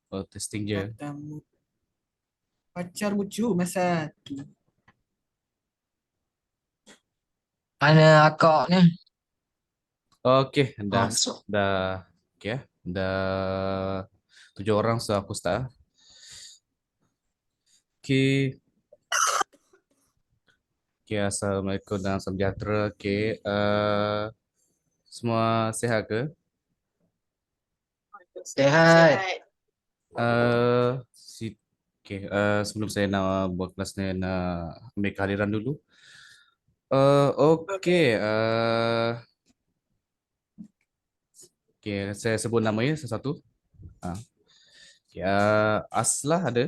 Oh, testing je. Katamu pacarmu cuma satu. Mana akak ni? Oke, Masuk. dah, oke ya. Dah 7 orang, so aku start. Oke, oke, assalamualaikum dan salam sejahtera. Oke, semua sehat ke? Sehat. Eh, si, oke, sebelum saya nak buat kelas ni, nak ambil kehadiran dulu. Oke, oke, saya sebut namanya satu-satu. Ah, oke, Aslah ada?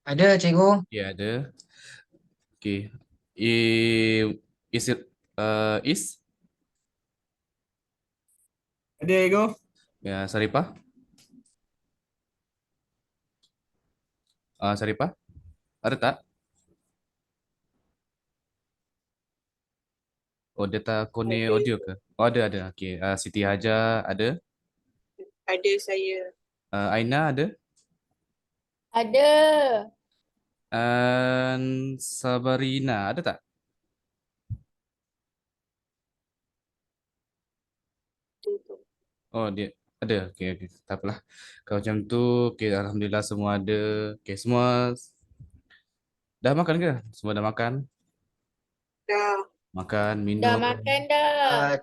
Ada cikgu? Ya, ada. Oke, is it, is? Ada ego. Ya, Saripah? Saripah? Ada tak? Oh, data kone Ada, audio ke? Oh, ada. Oke, Siti Haja ada? ada saya. Aina ada? Ada. Sabarina ada tak? Oh, dia ada. Okey. Tak apalah. Kalau macam tu, okey, alhamdulillah semua ada. Okey, semua dah makan ke? Semua dah makan? Dah, Makan, Dah minum. makan dah.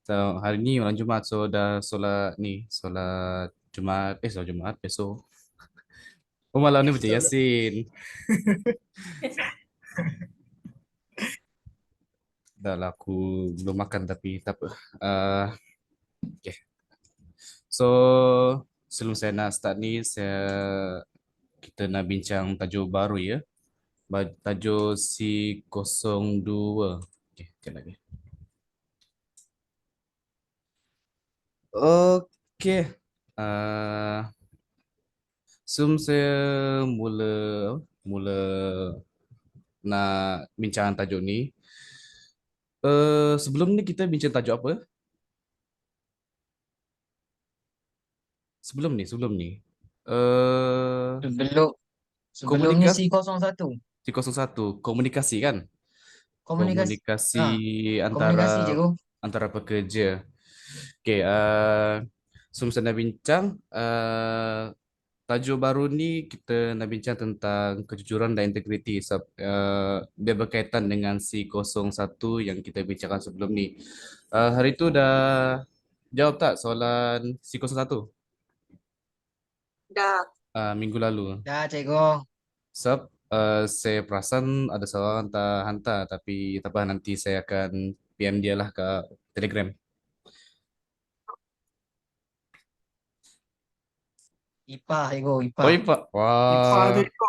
So, hari ni malam Jumaat, so dah solat ni, solat Jumaat, solat Jumaat besok. Oh, malam ni baca Yasin. Dah lah, aku belum makan tapi tak apa. Okay. So, sebelum saya nak start ni, kita nak bincang tajuk baru ya. Tajuk C02. Okay, sekejap lagi. Okey. Uh, sebelum saya mula mula nak bincang tajuk ni, sebelum ni kita bincang tajuk apa? Sebelum ni. Sebelum sebelumnya Komunikasi C01. C01, komunikasi kan? Komunikasi. Komunikasi Ha, antara komunikasi cikgu. antara pekerja. Okey, sebelum saya nak bincang, tajuk baru ni kita nak bincang tentang kejujuran dan integriti. Dia berkaitan dengan C01 yang kita bincangkan sebelum ni. Hari tu dah jawab tak soalan C01? dah. Minggu lalu. Dah cikgu. Sebab saya perasan ada soalan hantar tapi tak apa, nanti saya akan PM dia lah ke Telegram. IPA cikgu, IPA. Oh, IPA. Ipa tu Wah, ego.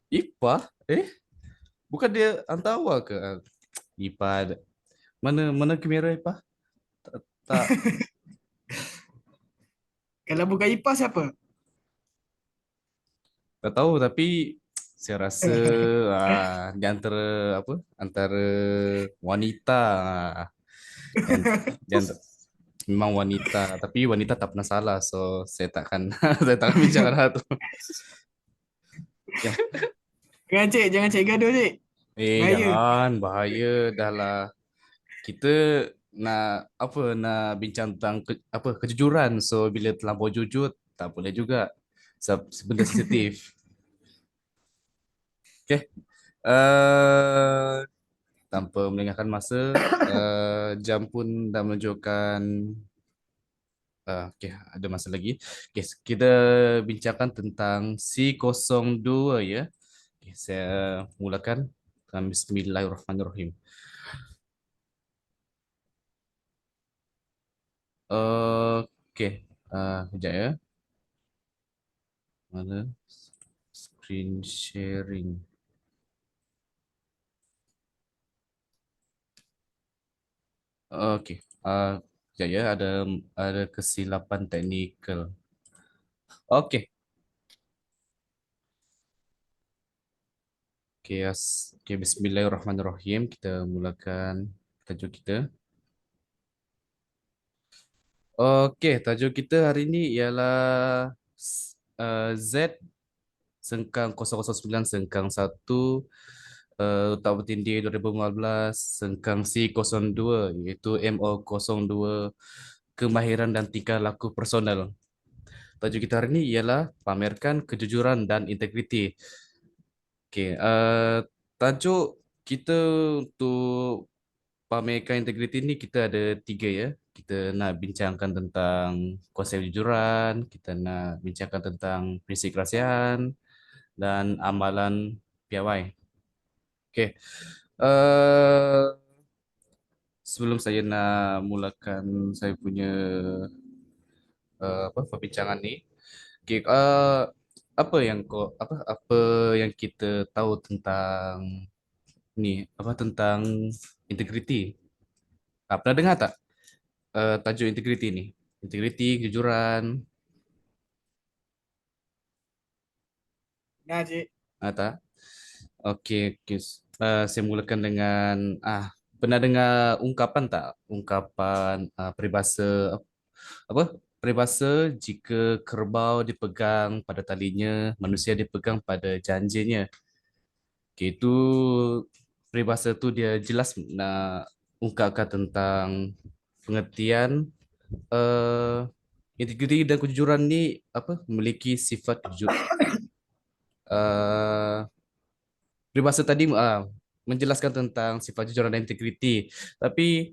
IPA? Bukan dia hantar awal ke? IPA ada. Mana kamera IPA? Tak, Kalau bukan Ipa siapa? tak tahu tapi saya rasa di antara apa? Antara wanita, yang di memang wanita, tapi wanita tak pernah salah, so saya takkan saya takkan bincangkan hal tu. Ya. Jangan cik gaduh cik. Bahaya. Jangan, bahaya dah lah. Kita nak apa, nak bincang tentang apa, kejujuran. So bila terlampau jujur tak boleh juga. Sebab benda sensitif. Okay. Tanpa melengahkan masa, jam pun dah menunjukkan okay, ada masa lagi. Okay, kita bincangkan tentang C02 ya. Okay, saya mulakan. Bismillahirrahmanirrahim. Oke, kejap ya. Mana screen sharing? Oke, kejap ya. Ada kesilapan teknikal. Oke, oke, oke. Bismillahirrahmanirrahim. Kita mulakan tajuk kita. Okey, tajuk kita hari ini ialah Z -9/1 Tak Bertindih 2015 C02 iaitu MO02 Kemahiran dan Tingkah Laku Personal. Tajuk kita hari ini ialah pamerkan kejujuran dan integriti. Okey, tajuk kita untuk pamerkan integriti ni kita ada 3 ya. Kita nak bincangkan tentang konsep kejujuran, kita nak bincangkan tentang prinsip kerahsiaan dan amalan piawai. Okey. Uh, Sebelum saya nak mulakan saya punya perbincangan ni, okey, apa yang kita tahu tentang ni, tentang integriti? Pernah dengar tak tajuk integriti ni? Integriti, kejujuran, Nah, cik. tak? Okey, okey. Saya mulakan dengan pernah dengar ungkapan tak? Ungkapan peribahasa apa? Peribahasa jika kerbau dipegang pada talinya, manusia dipegang pada janjinya. Okey, itu peribahasa tu dia jelas nak ungkapkan tentang pengertian integriti dan kejujuran ni memiliki sifat jujur. Peribahasa tadi menjelaskan tentang sifat jujur dan integriti. Tapi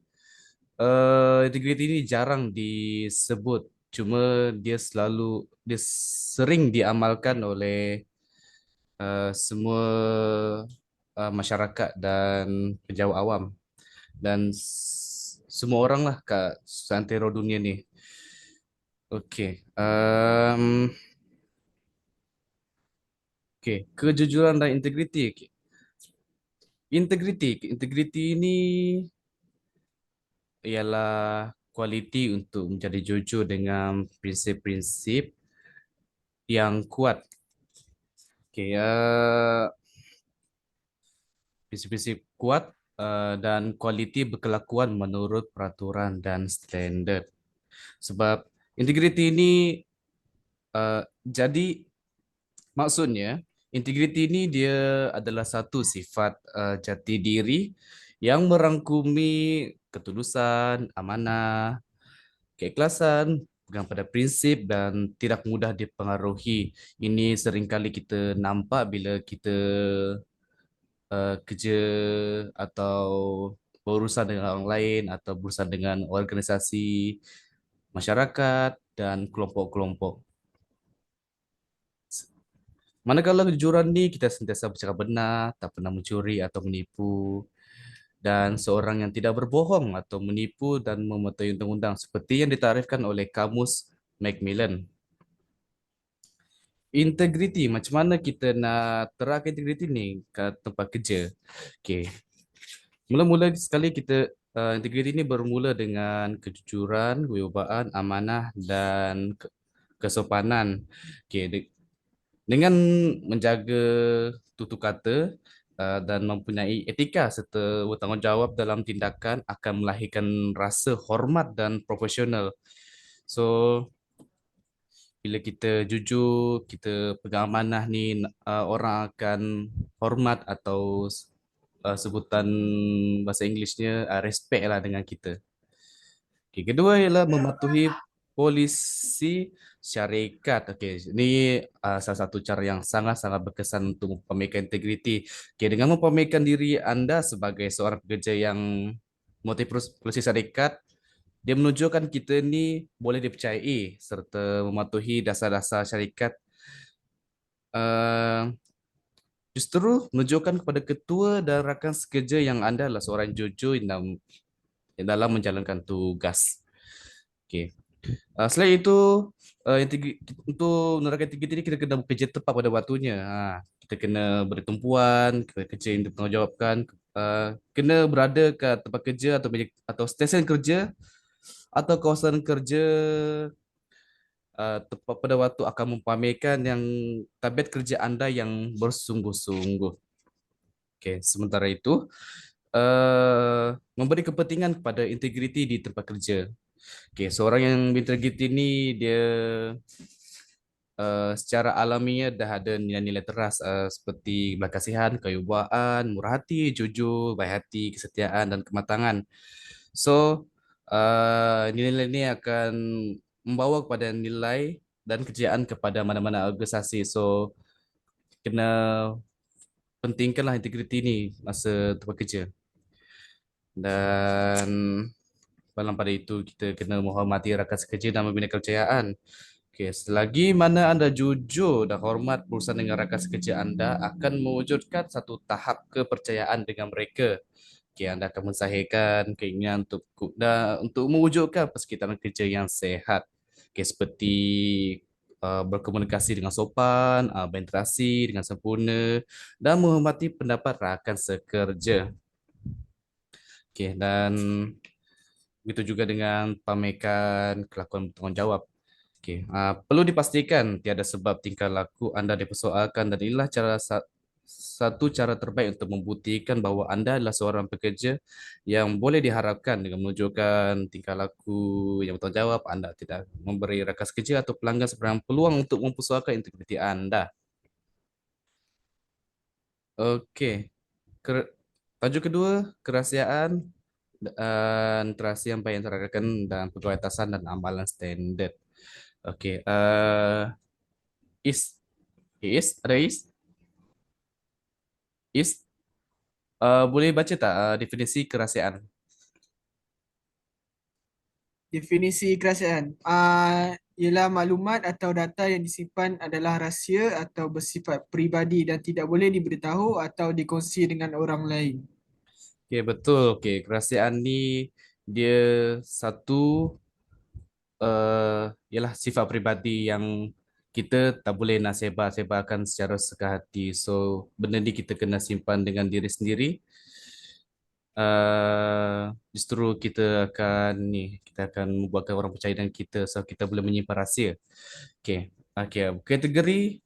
integriti ini jarang disebut. Cuma dia sering diamalkan oleh semua masyarakat dan pejabat awam dan semua orang lah kat seantero dunia ni. Okey. Okey, kejujuran dan integriti. Okay. Integriti ini ialah kualiti untuk menjadi jujur dengan prinsip-prinsip yang kuat. Okay, prinsip-prinsip kuat dan kualiti berkelakuan menurut peraturan dan standard. Sebab integriti ini jadi maksudnya integriti ini dia adalah satu sifat jati diri yang merangkumi ketulusan, amanah, keikhlasan, pegang pada prinsip dan tidak mudah dipengaruhi. Ini seringkali kita nampak bila kita kerja atau berurusan dengan orang lain atau berurusan dengan organisasi masyarakat dan kelompok-kelompok. Manakala kejujuran ni kita sentiasa bercakap benar, tak pernah mencuri atau menipu, dan seorang yang tidak berbohong atau menipu dan mematuhi undang-undang seperti yang ditarifkan oleh Kamus Macmillan. Integriti, macam mana kita nak terapkan integriti ni ke tempat kerja? Okey. Mula-mula sekali kita integriti ni bermula dengan kejujuran, kewibawaan, amanah dan kesopanan. Okey, dengan menjaga tutur kata dan mempunyai etika serta bertanggungjawab dalam tindakan akan melahirkan rasa hormat dan profesional. So, bila kita jujur, kita pegang amanah ni, orang akan hormat atau sebutan bahasa Inggerisnya respect lah dengan kita. Okay, kedua ialah mematuhi polisi syarikat. Okey, ini salah satu cara yang sangat-sangat berkesan untuk memamerkan integriti. Okey, dengan memamerkan diri anda sebagai seorang pekerja yang mematuhi polisi syarikat, dia menunjukkan kita ni boleh dipercayai serta mematuhi dasar-dasar syarikat. Justru menunjukkan kepada ketua dan rakan sekerja yang anda adalah seorang jujur dalam menjalankan tugas. Okey. Selain itu, untuk menerapkan integriti ini kita kena bekerja tepat pada waktunya. Kita kena bertumpuan, kerja yang bertanggungjawabkan, kena berada ke tempat kerja atau stesen kerja atau kawasan kerja tepat pada waktu akan mempamerkan yang tabiat kerja anda yang bersungguh-sungguh. Okey, sementara itu, memberi kepentingan kepada integriti di tempat kerja. Okay, seorang yang berintegriti ni dia secara alaminya dah ada nilai-nilai teras seperti belas kasihan, kewibawaan, murah hati, jujur, baik hati, kesetiaan dan kematangan. So, nilai-nilai ini akan membawa kepada nilai dan kejayaan kepada mana-mana organisasi. So, kena pentingkanlah integriti ni masa tempat kerja. Dan dalam pada itu, kita kena menghormati rakan sekerja dan membina kejayaan. Okay, selagi mana anda jujur dan hormat berurusan dengan rakan sekerja anda akan mewujudkan satu tahap kepercayaan dengan mereka. Okay, anda akan mensahihkan keinginan untuk mewujudkan persekitaran kerja yang sehat. Okay, seperti berkomunikasi dengan sopan, berinteraksi dengan sempurna dan menghormati pendapat rakan sekerja. Okay, dan begitu juga dengan pamerkan kelakuan bertanggungjawab. Okay. Perlu dipastikan tiada sebab tingkah laku anda dipersoalkan dan inilah satu cara terbaik untuk membuktikan bahawa anda adalah seorang pekerja yang boleh diharapkan dengan menunjukkan tingkah laku yang bertanggungjawab. Anda tidak memberi rakan sekerja atau pelanggan sebarang peluang untuk mempersoalkan integriti anda. Okey. Tajuk kedua, kerahsiaan dan interaksi yang baik antara rakan dan pegawai atasan dan amalan standard. Okey, ada Is, boleh baca tak definisi kerahsiaan? Definisi kerahsiaan. Ialah maklumat atau data yang disimpan adalah rahsia atau bersifat peribadi dan tidak boleh diberitahu atau dikongsi dengan orang lain. Okey, betul. Okey, kerahsiaan ni dia satu ialah sifat peribadi yang kita tak boleh nak sebarkan secara suka hati. So, benda ni kita kena simpan dengan diri sendiri. Justru kita akan membuatkan orang percaya dengan kita, so kita boleh menyimpan rahsia. Okey. Okey, kategori.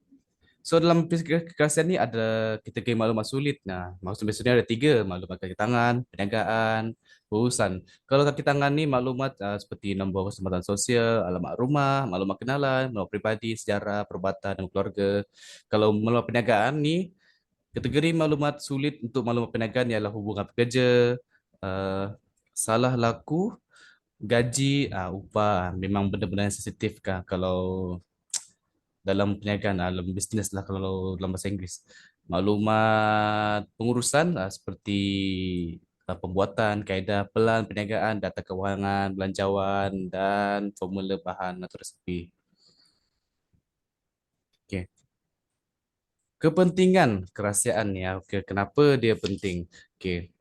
So dalam kerahsiaan ni ada kategori maklumat sulit. Nah, maksud biasanya ada 3, maklumat kaki tangan, perniagaan, urusan. Kalau kaki tangan ni maklumat seperti nombor kesempatan sosial, alamat rumah, maklumat kenalan, maklumat peribadi, sejarah, perubatan dan keluarga. Kalau maklumat perniagaan ni, kategori maklumat sulit untuk maklumat perniagaan ialah hubungan pekerja, uh, salah laku, gaji, upah. Memang benda-benda yang sensitif kah kalau dalam perniagaan, dalam bisnes lah kalau dalam bahasa Inggeris. Maklumat pengurusan seperti pembuatan, kaedah pelan perniagaan, data kewangan, belanjawan dan formula bahan atau resepi. Okey. Kepentingan kerahsiaan ni, kenapa dia penting? Okey.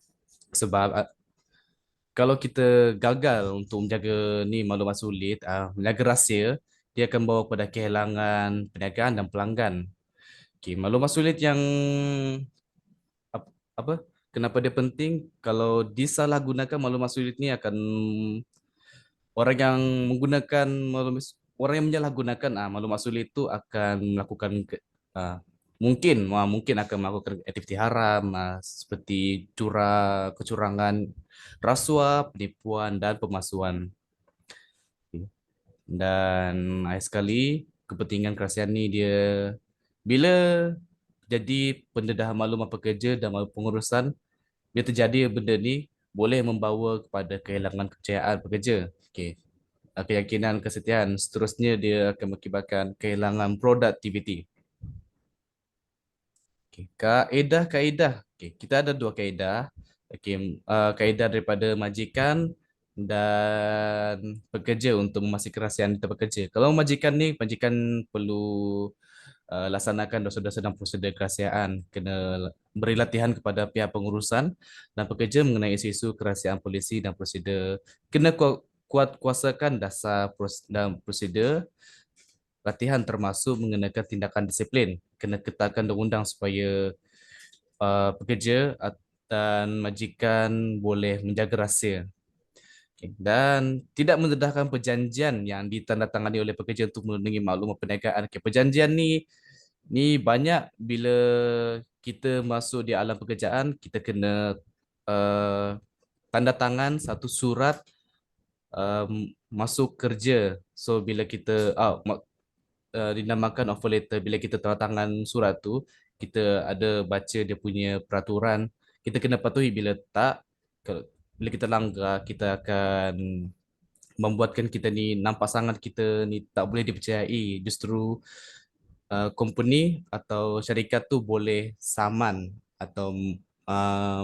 Sebab kalau kita gagal untuk menjaga ni maklumat sulit, menjaga rahsia, dia akan bawa kepada kehilangan perniagaan dan pelanggan. Okey, maklumat sulit yang apa? Kenapa dia penting? Kalau disalahgunakan maklumat sulit ni akan orang yang menggunakan orang yang menyalahgunakan maklumat sulit itu akan melakukan mungkin akan melakukan aktiviti haram seperti kecurangan, rasuah, penipuan dan pemalsuan. Dan akhir sekali, kepentingan kerahsiaan ni dia bila jadi pendedahan maklumat pekerja dan maklumat pengurusan, bila terjadi benda ni boleh membawa kepada kehilangan kepercayaan pekerja. Okey. Keyakinan kesetiaan, seterusnya dia akan mengakibatkan kehilangan produktiviti. Okay. Kaedah-kaedah. Okay. Kita ada 2 kaedah. Okay. Kaedah daripada majikan dan pekerja untuk memastikan kerahsiaan di tempat kerja. Kalau majikan perlu laksanakan dosa-dosa dan prosedur kerahsiaan. Kena beri latihan kepada pihak pengurusan dan pekerja mengenai isu-isu kerahsiaan polisi dan prosedur. Kena kuasakan dasar dan prosedur latihan termasuk mengenakan tindakan disiplin. Kena ketatkan undang-undang supaya pekerja dan majikan boleh menjaga rahsia. Dan tidak mendedahkan perjanjian yang ditandatangani oleh pekerja untuk melindungi maklumat perniagaan. Perjanjian ni banyak bila kita masuk di alam pekerjaan, kita kena tanda tangan satu surat masuk kerja. So bila kita dinamakan offer letter, bila kita tanda tangan surat tu, kita ada baca dia punya peraturan, kita kena patuhi. Bila tak, bila kita langgar, kita akan membuatkan kita ni nampak sangat kita ni tak boleh dipercayai. Justru company atau syarikat tu boleh saman atau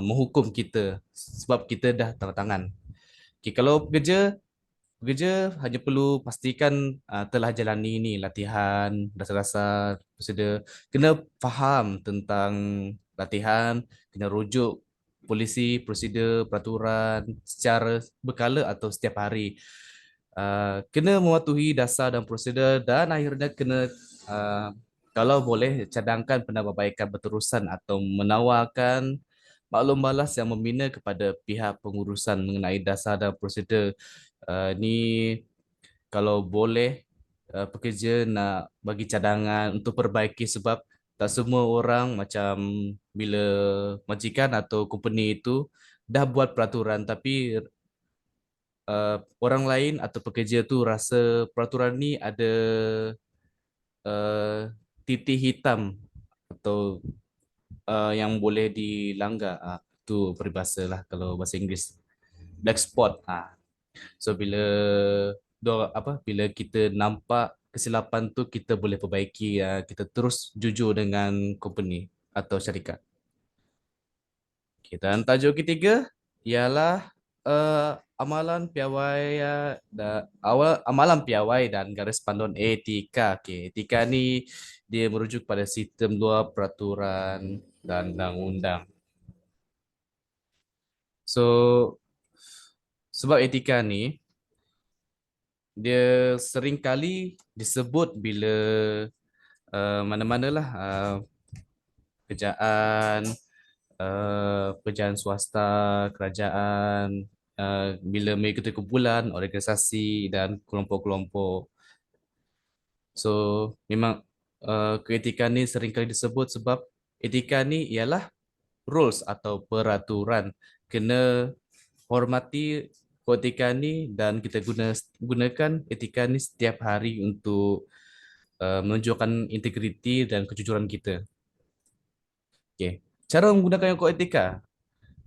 menghukum kita sebab kita dah tanda tangan. Okay, kalau pekerja hanya perlu pastikan telah jalani ni latihan dasar-dasar prosedur, kena faham tentang latihan, kena rujuk polisi, prosedur, peraturan secara berkala atau setiap hari. Kena mematuhi dasar dan prosedur, dan akhirnya kena kalau boleh cadangkan penambahbaikan berterusan atau menawarkan maklum balas yang membina kepada pihak pengurusan mengenai dasar dan prosedur. Ni kalau boleh pekerja nak bagi cadangan untuk perbaiki, sebab tak semua orang macam bila majikan atau company itu dah buat peraturan tapi orang lain atau pekerja tu rasa peraturan ni ada uh, titik hitam atau yang boleh dilanggar. Tu peribahasa lah kalau bahasa Inggeris. Black spot. So bila kita nampak kesilapan tu, kita boleh perbaiki. Kita terus jujur dengan company atau syarikat. Okay, dan tajuk ketiga ialah amalan piawai dan garis panduan etika. Okay, etika ni dia merujuk pada sistem luar peraturan dan undang-undang. So sebab etika ni dia sering kali disebut bila mana-manalah kerajaan, pekerjaan swasta, kerajaan, bila mengikuti kumpulan, organisasi dan kelompok-kelompok. So memang keetikan ni sering kali disebut sebab etika ni ialah rules atau peraturan. Kena hormati etika ni dan kita gunakan etika ni setiap hari untuk menunjukkan integriti dan kejujuran kita. Okay. Cara menggunakan kod etika,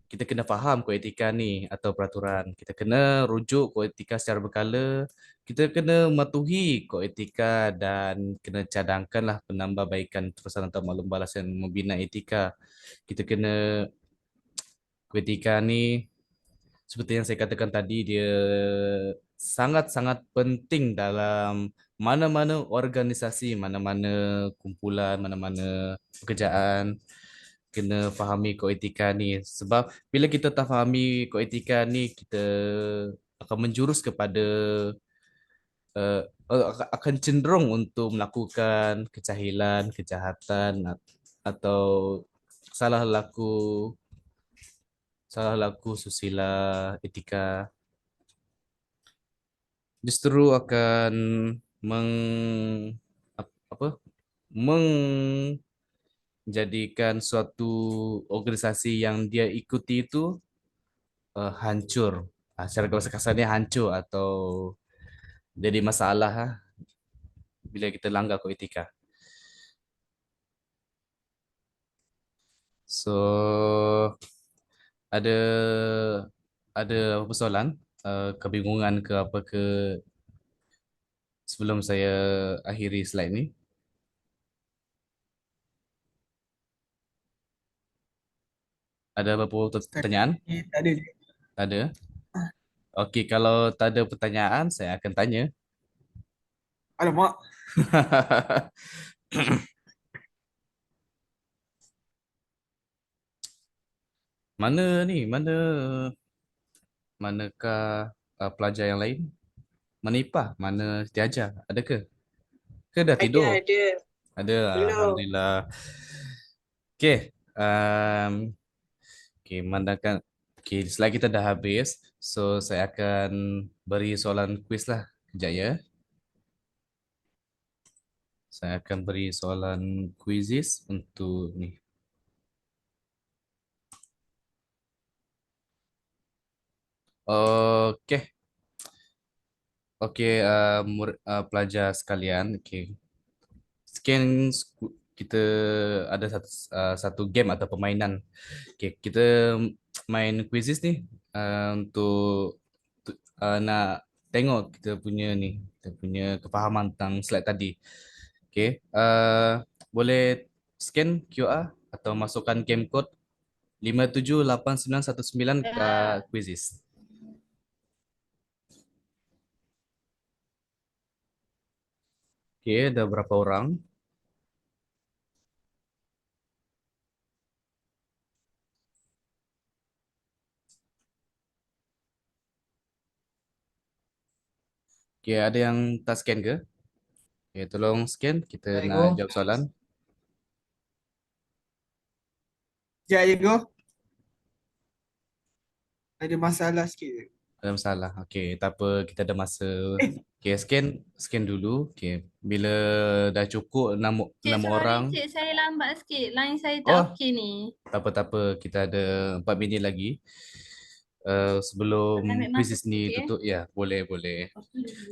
kita kena faham kod etika ni atau peraturan. Kita kena rujuk kod etika secara berkala. Kita kena mematuhi kod etika dan kena cadangkanlah penambahbaikan terusan atau maklum balas yang membina etika. Kita kena kod etika ni seperti yang saya katakan tadi, dia sangat-sangat penting dalam mana-mana organisasi, mana-mana kumpulan, mana-mana pekerjaan. Kena fahami kod etika ni. Sebab bila kita tak fahami kod etika ni, kita akan menjurus kepada uh, akan cenderung untuk melakukan kejahilan, kejahatan atau salah laku susila etika. Justru akan menjadikan suatu organisasi yang dia ikuti itu hancur. Secara bahasa kasarnya hancur atau jadi masalah bila kita langgar kod etika. So ada apa soalan, kebingungan ke apa ke sebelum saya akhiri slide ni? Ada apa-apa pertanyaan? Tak ada. Tak ada. Okey, kalau tak ada pertanyaan, saya akan tanya. Alamak. Manakah pelajar yang lain? Mana Ipah? Mana Siti Ajar? Ada ke? Ke dah tidur? Ada. Ada. Belum. Alhamdulillah. Okey. Okey, slide kita dah habis. So, saya akan beri soalan kuis lah. Sekejap ya. Saya akan beri soalan quizzes untuk ni. Okey. Okey, pelajar sekalian, okey. Sekian kita ada satu game atau permainan. Okey, kita main quizzes ni untuk nak tengok kita punya kefahaman tentang slide tadi. Okey, boleh scan QR atau masukkan game code 578919 quizzes. Okey, ada berapa orang? Okey, ada yang tak scan ke? Okey, tolong scan. Kita Baik, nak Go. jawab soalan. Sekejap je Go. Ada masalah sikit. Ada masalah. Okey, tak apa, kita ada masa. Okey, scan dulu. Okey, bila dah cukup Cik, enam sorry orang. cik, saya lambat sikit. Line saya Oh. tak okey ni. Tak apa, tak apa. Kita ada 4 minit lagi. Sebelum Ambil masa quizzes ni sikit, tutup. Ya, boleh, boleh.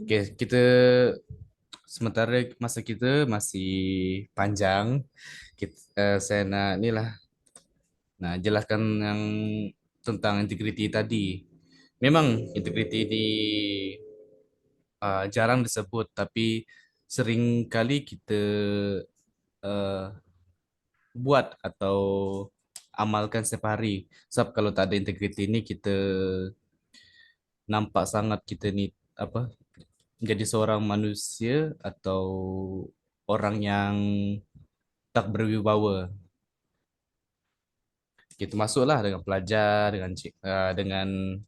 Okey, kita sementara masa kita masih panjang. Saya nak jelaskan yang tentang integriti tadi. Memang integriti ni jarang disebut, tapi sering kali kita uh, buat atau amalkan setiap hari. Sebab kalau tak ada integriti ni, kita nampak sangat kita ni apa menjadi seorang manusia atau orang yang tak berwibawa. Kita masuklah dengan pelajar, dengan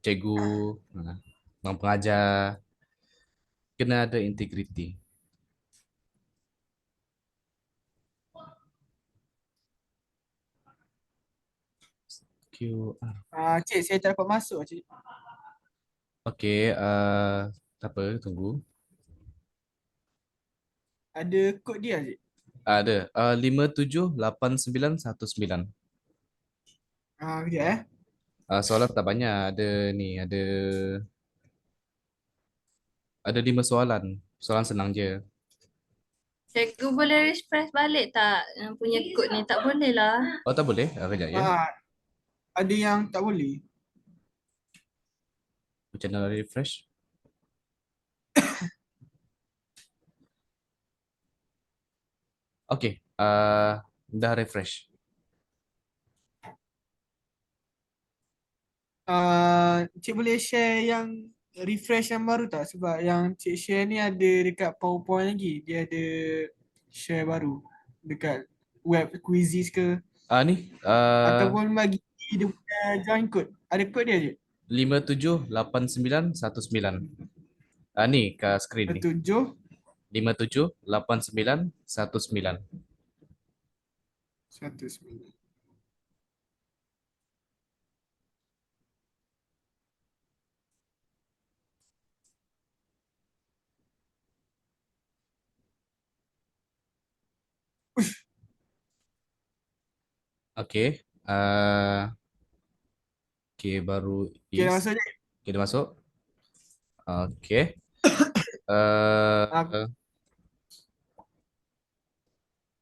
cikgu, dengan pengajar, kena ada integriti. QR. Cik, saya tak dapat masuk cik. Okey, tak apa, tunggu. Ada kod dia cik. Ada 578919. Kejap Soalan tak banyak, ada 5 soalan. Soalan senang je. Cikgu boleh refresh balik tak punya kod ni? Tak boleh lah. Oh, tak boleh? Kejap ya. Ada yang tak boleh. Macam mana refresh? Okey, dah refresh. Cik boleh share yang refresh yang baru tak? Sebab yang cik share ni ada dekat PowerPoint lagi. Dia ada share baru dekat web quizzes ke. Ni Ataupun bagi dia punya join code. Ada kod dia je. 578919. Ni kat skrin ni. 7 578919. 19. Okey. Okey, baru Okay, dah is. masuk je. Okey, dah masuk. Okey.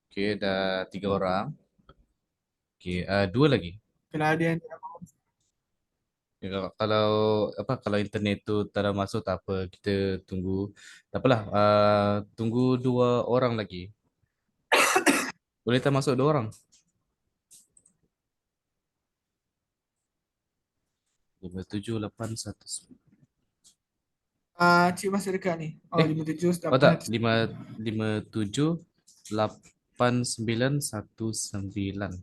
Okey, dah 3 orang. Okey, 2 lagi. Kalau ada yang Kalau internet tu tak ada masuk, tak apa, kita tunggu. Tak apalah, tunggu 2 orang lagi. Boleh tak masuk 2 orang? 5781. cik masuk dekat ni. 57 Oh tak, 578919.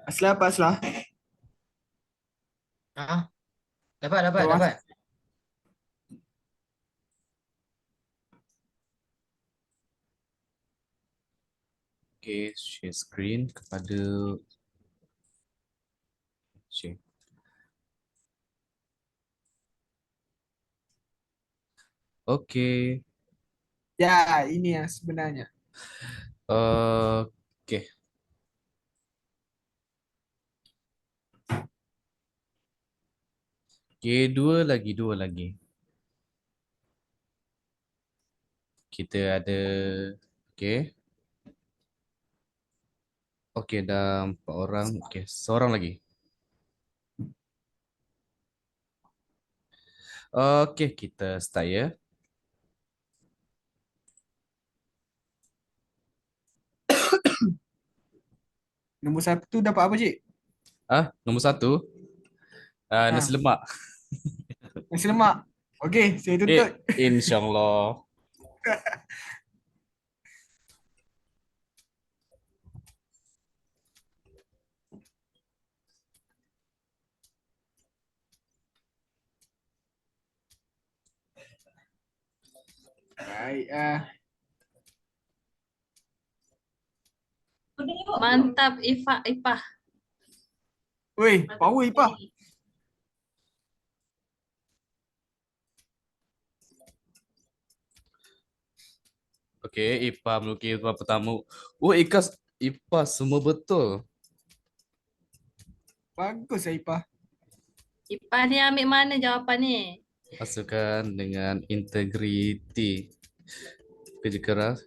Aslah apa aslah? Dapat. Dapat. Okay, share screen kepada share. Okay. Ya, ini yang sebenarnya. Okay. Okay, dua lagi. Kita ada, okay. Okay, dah 4 orang. Okay, seorang lagi. Okay, kita start ya. Nombor 1 dapat apa, Cik? Nombor 1, nasi Ha. lemak. Nasi lemak. Okey, saya tuntut. InsyaAllah. Baik. Mantap Ipah. Woi, power Ipah. Okay, IPA melukis berapa tamu. Oh, IPA semua betul. Bagus Ipah. Ipah ni ambil mana jawapan ni? Masukkan dengan integriti. Kerja keras.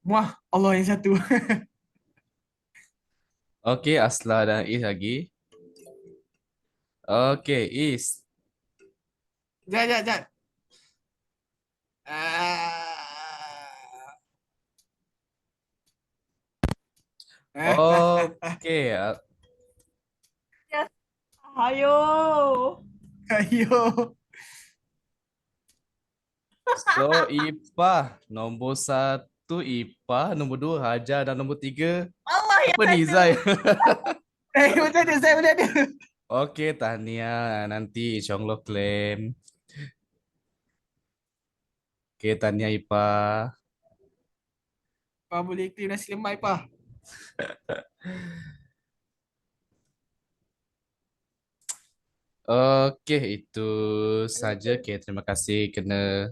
Wah, Allah yang satu. Okay, Asla dan Is lagi. Okay, Is. Jap. Ah. Okay, Ayo. Ayo. so IPA. Nombor 1 IPA. Nombor 2 Hajar. Dan nombor 3 Allah yang apa ni, Zai? Macam ada, saya boleh ada. Okay, tahniah. Nanti insyaAllah claim. Okay, tahniah IPA. Ipah boleh claim nasi lemak Ipah. Okay, itu saja. Okay, terima kasih kena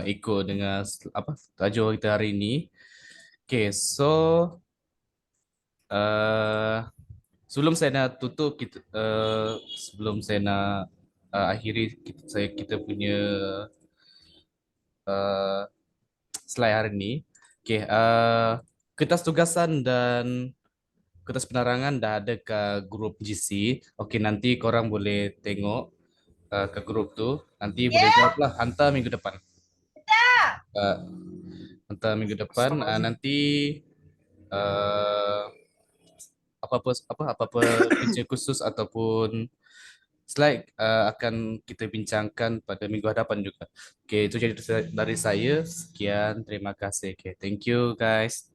ikut dengan apa tajuk kita hari ini. Okay, so sebelum saya nak tutup sebelum saya nak akhiri kita punya uh, slide hari ini. Okay, kertas tugasan dan kertas penerangan dah ada ke grup GC. Okay, nanti korang boleh tengok ke grup tu. Nanti boleh jawab lah, hantar minggu depan. Hantar minggu depan. Nanti uh, apa-apa kerja khusus ataupun slide akan kita bincangkan pada minggu hadapan juga. Okay, itu jadi dari saya. Sekian, terima kasih. Okay, thank you guys.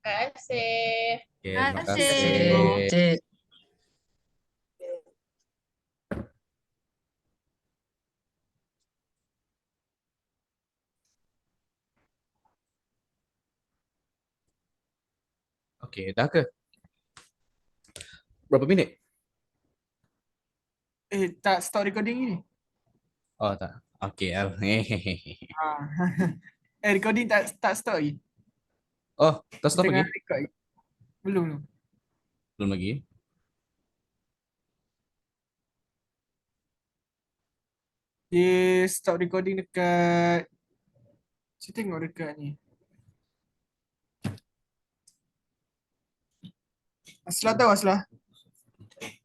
Terima kasih. Okay, Terima terima kasih. kasih. Cik. Okay, dah ke? Berapa minit? Tak stop recording ni. Oh, tak. Okay. Recording tak stop lagi. Oh, tak stop Tengah lagi? record lagi. Belum. Belum lagi. Dia stop recording dekat, saya tengok dekat ni. Aslah tahu Aslah.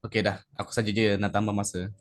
Okay dah. Aku saja je nak tambah masa.